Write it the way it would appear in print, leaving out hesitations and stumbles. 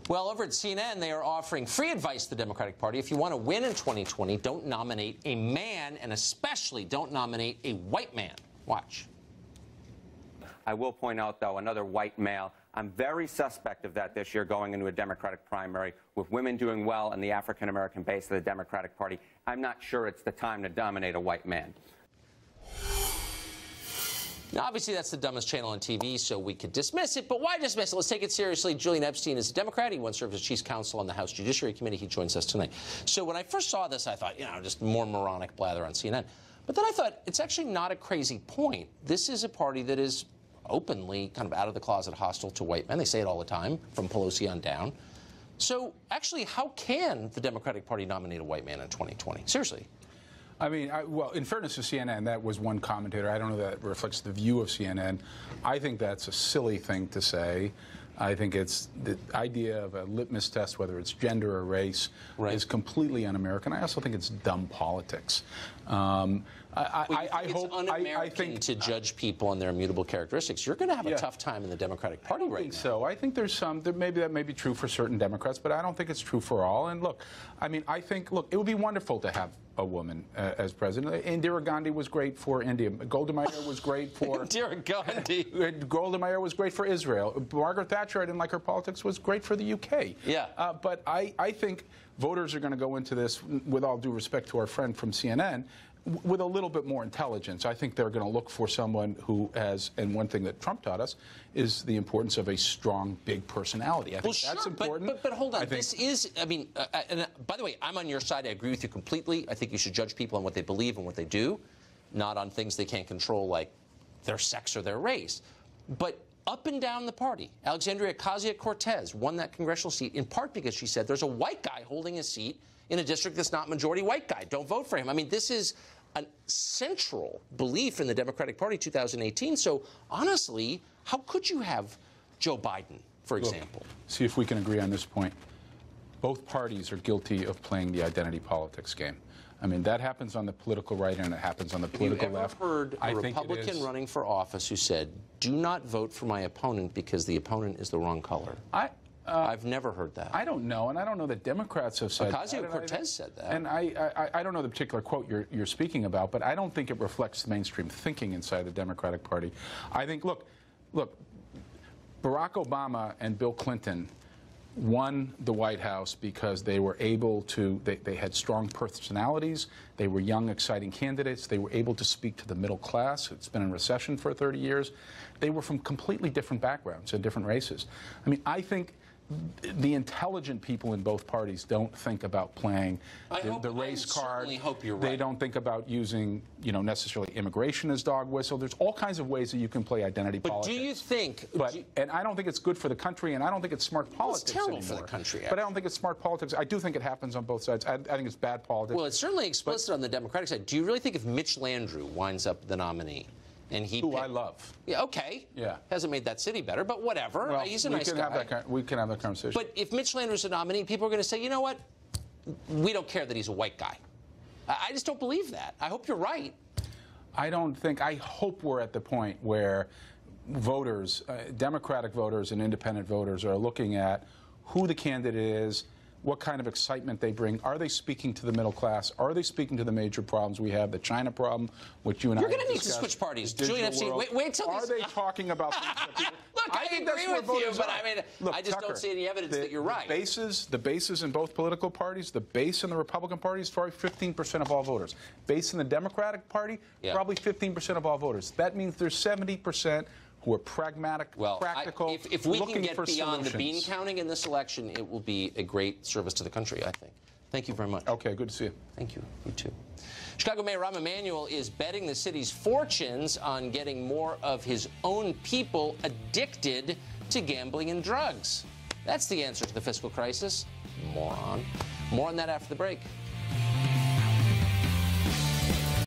Well, over at CNN, they are offering free advice to the Democratic Party. If you want to win in 2020, don't nominate a man, and especially don't nominate a white man. Watch. I will point out, though, another white male. I'm very suspect of that this year going into a Democratic primary with women doing well in the African-American base of the Democratic Party. I'm not sure it's the time to nominate a white man. Now, obviously, that's the dumbest channel on TV, so we could dismiss it. But why dismiss it? Let's take it seriously. Julian Epstein is a Democrat. He once served as chief counsel on the House Judiciary Committee. He joins us tonight. So when I first saw this, I thought, just more moronic blather on CNN. But then I thought, it's actually not a crazy point. This is a party that is openly kind of out of the closet hostile to white men. They say it all the time, from Pelosi on down. So actually, how can the Democratic Party nominate a white man in 2020? Seriously. I mean, well, in fairness to CNN, that was one commentator. I don't know that reflects the view of CNN. I think that's a silly thing to say. I think it's the idea of a litmus test, whether it's gender or race, is completely un-American. I also think it's dumb politics. I hope it's un-American to judge people on their immutable characteristics. You're going to have a tough time in the Democratic Party right now. I think so. I think there's some, maybe that may be true for certain Democrats, but I don't think it's true for all. And look, I mean, I think, look, it would be wonderful to have a woman as president. Indira Gandhi was great for India. Golda Meir was great for... Indira Gandhi. Golda Meir was great for Israel. Margaret Thatcher, I didn't like her politics, was great for the UK. Yeah. But I think voters are going to go into this, with all due respect to our friend from CNN, with a little bit more intelligence. I think they're going to look for someone who has, and one thing that Trump taught us, is the importance of a strong, big personality. I think that's important. But hold on. This is, I mean, and by the way, I'm on your side. I agree with you completely. I think you should judge people on what they believe and what they do, not on things they can't control like their sex or their race. But up and down the party, Alexandria Ocasio-Cortez won that congressional seat in part because she said there's a white guy holding a seat in a district that's not majority white guy. Don't vote for him. I mean, this is a central belief in the Democratic Party 2018. So honestly, how could you have Joe Biden, for example? See if we can agree on this point. Both parties are guilty of playing the identity politics game. I mean, that happens on the political right and it happens on the political left. Have you ever heard a Republican running for office who said, do not vote for my opponent because the opponent is the wrong color? I've never heard that. I don't know, and I don't know that Democrats have said that. Ocasio-Cortez said that. And I don't know the particular quote you're speaking about, but I don't think it reflects mainstream thinking inside the Democratic Party. I think, look, Barack Obama and Bill Clinton won the White House because they were able to, they had strong personalities, they were young, exciting candidates, they were able to speak to the middle class. It's been in recession for 30 years. They were from completely different backgrounds and different races. I mean, I think the intelligent people in both parties don't think about playing the race card. I hope you're right. They don't think about using, necessarily immigration as dog whistle. There's all kinds of ways that you can play identity politics. But do you think... and I don't think it's good for the country, and I don't think it's smart politics anymore. It's terrible for the country. But I don't think it's smart politics. I do think it happens on both sides. I think it's bad politics. Well, it's certainly explicit on the Democratic side. Do you really think if Mitch Landrieu winds up the nominee, and who I love. Yeah, okay. Yeah. Hasn't made that city better, but whatever. Well, he's a nice guy. We can have that conversation. But if Mitch Landrieu's a nominee, people are going to say, you know what? We don't care that he's a white guy. I just don't believe that. I hope you're right. I hope we're at the point where voters, Democratic voters and independent voters are looking at who the candidate is, what kind of excitement they bring. Are they speaking to the middle class? Are they speaking to the major problems we have? The China problem, which you and You're going to need to switch parties. Julian Epstein, wait till Are they talking about things that people... Look, I agree with you, but I mean, look, I just don't see any evidence that you're right. The bases in both political parties, the base in the Republican Party is probably 15% of all voters. Base in the Democratic Party, probably 15% of all voters. That means there's 70% who are pragmatic, practical, if we can get beyond solutions. The bean counting in this election, it will be a great service to the country, I think. Thank you very much. Okay, good to see you. Thank you. You too. Chicago Mayor Rahm Emanuel is betting the city's fortunes on getting more of his own people addicted to gambling and drugs. That's the answer to the fiscal crisis. Moron. More on that after the break.